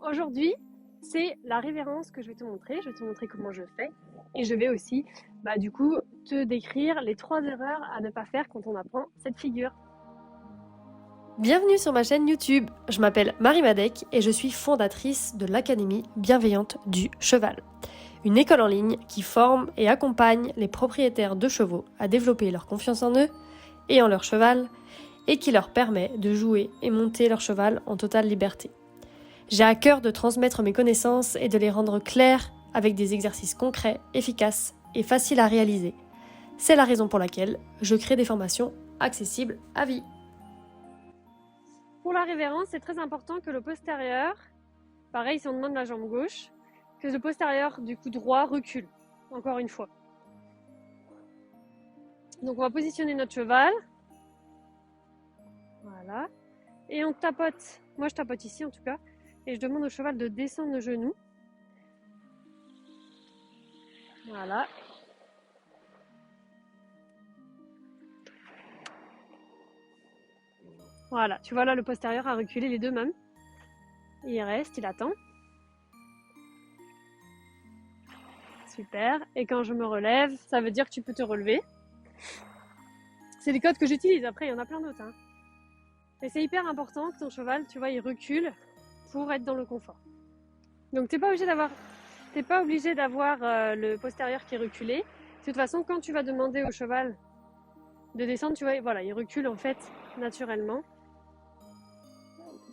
Aujourd'hui, c'est la révérence que je vais te montrer. Je vais te montrer comment je fais. Et je vais aussi, du coup, te décrire les 3 erreurs à ne pas faire quand on apprend cette figure. Bienvenue sur ma chaîne YouTube. Je m'appelle Marie Madec et je suis fondatrice de l'Académie bienveillante du cheval. Une école en ligne qui forme et accompagne les propriétaires de chevaux à développer leur confiance en eux et en leur cheval et qui leur permet de jouer et monter leur cheval en totale liberté. J'ai à cœur de transmettre mes connaissances et de les rendre claires avec des exercices concrets, efficaces et faciles à réaliser. C'est la raison pour laquelle je crée des formations accessibles à vie. Pour la révérence, c'est très important que le postérieur, pareil si on demande la jambe gauche, que le postérieur du coup droit recule, encore une fois. Donc on va positionner notre cheval. Voilà. Et on tapote, moi je tapote ici en tout cas, et je demande au cheval de descendre le genou. Voilà. Voilà, tu vois là le postérieur a reculé les deux mêmes. Il reste, il attend. Super. Et quand je me relève, ça veut dire que tu peux te relever. C'est les codes que j'utilise, après il y en a plein d'autres. Et c'est hyper important que ton cheval, tu vois, il recule pour être dans le confort. Donc t'es pas obligé d'avoir le postérieur qui est reculé. De toute façon, quand tu vas demander au cheval de descendre, tu vois, voilà, il recule en fait naturellement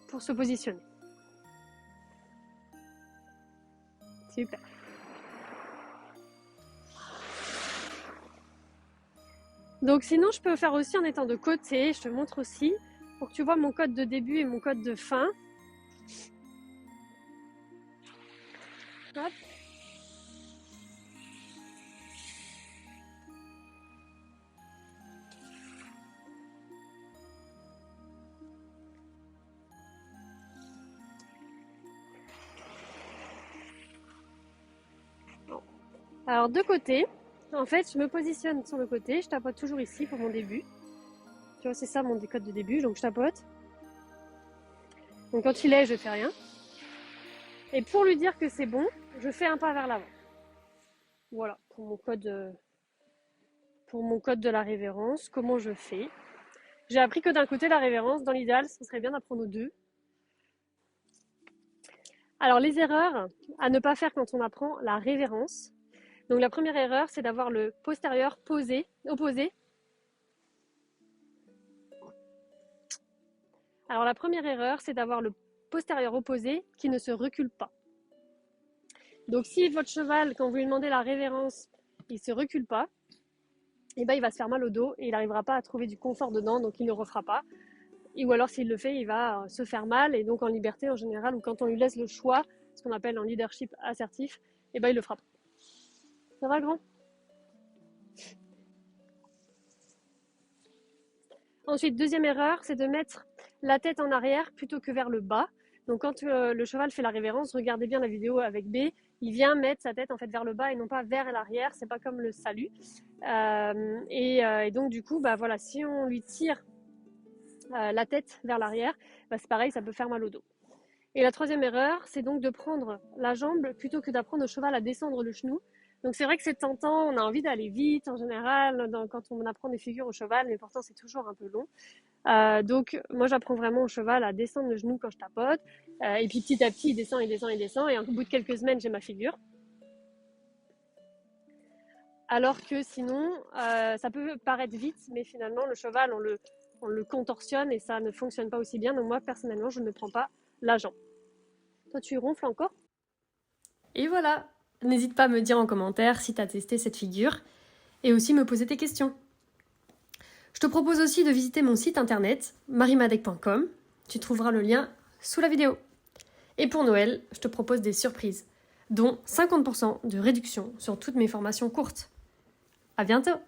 pour se positionner. Super. Donc sinon, je peux faire aussi en étant de côté. Je te montre aussi pour que tu vois mon code de début et mon code de fin. Hop. Alors de côté, en fait, je me positionne sur le côté. Je tapote toujours ici pour mon début. Tu vois, c'est ça mon code de début, donc je tapote. Donc quand il est, je fais rien. Et pour lui dire que c'est bon, je fais un pas vers l'avant. Voilà, pour mon code de la révérence, comment je fais. J'ai appris que d'un côté la révérence, dans l'idéal, ce serait bien d'apprendre aux deux. Alors les erreurs à ne pas faire quand on apprend la révérence. Donc la première erreur, c'est d'avoir le postérieur opposé. Alors la première erreur, c'est d'avoir le postérieur opposé qui ne se recule pas. Donc si votre cheval, quand vous lui demandez la révérence, il ne se recule pas, il va se faire mal au dos et il n'arrivera pas à trouver du confort dedans, donc il ne le refera pas. Ou alors s'il le fait, il va se faire mal, et donc en liberté en général, ou quand on lui laisse le choix, ce qu'on appelle en leadership assertif, il le fera pas. Ça va, grand? Ensuite, deuxième erreur, c'est de mettre la tête en arrière plutôt que vers le bas. Donc quand le cheval fait la révérence, regardez bien la vidéo avec B, il vient mettre sa tête en fait vers le bas et non pas vers l'arrière, c'est pas comme le salut. Et donc du coup, voilà, si on lui tire la tête vers l'arrière, c'est pareil, ça peut faire mal au dos. Et la troisième erreur, c'est donc de prendre la jambe plutôt que d'apprendre au cheval à descendre le genou. Donc c'est vrai que c'est tentant, on a envie d'aller vite en général quand on apprend des figures au cheval, mais pourtant c'est toujours un peu long. Donc moi j'apprends vraiment au cheval à descendre le genou quand je tapote, et puis petit à petit il descend, et au bout de quelques semaines j'ai ma figure. Alors que sinon, ça peut paraître vite, mais finalement le cheval on le contorsionne et ça ne fonctionne pas aussi bien. Donc moi personnellement je ne prends pas la jambe. Toi tu ronfles encore? Et voilà, n'hésite pas à me dire en commentaire si tu as testé cette figure et aussi me poser tes questions. Je te propose aussi de visiter mon site internet marimadec.com. Tu trouveras le lien sous la vidéo. Et pour Noël, je te propose des surprises, dont 50% de réduction sur toutes mes formations courtes. À bientôt!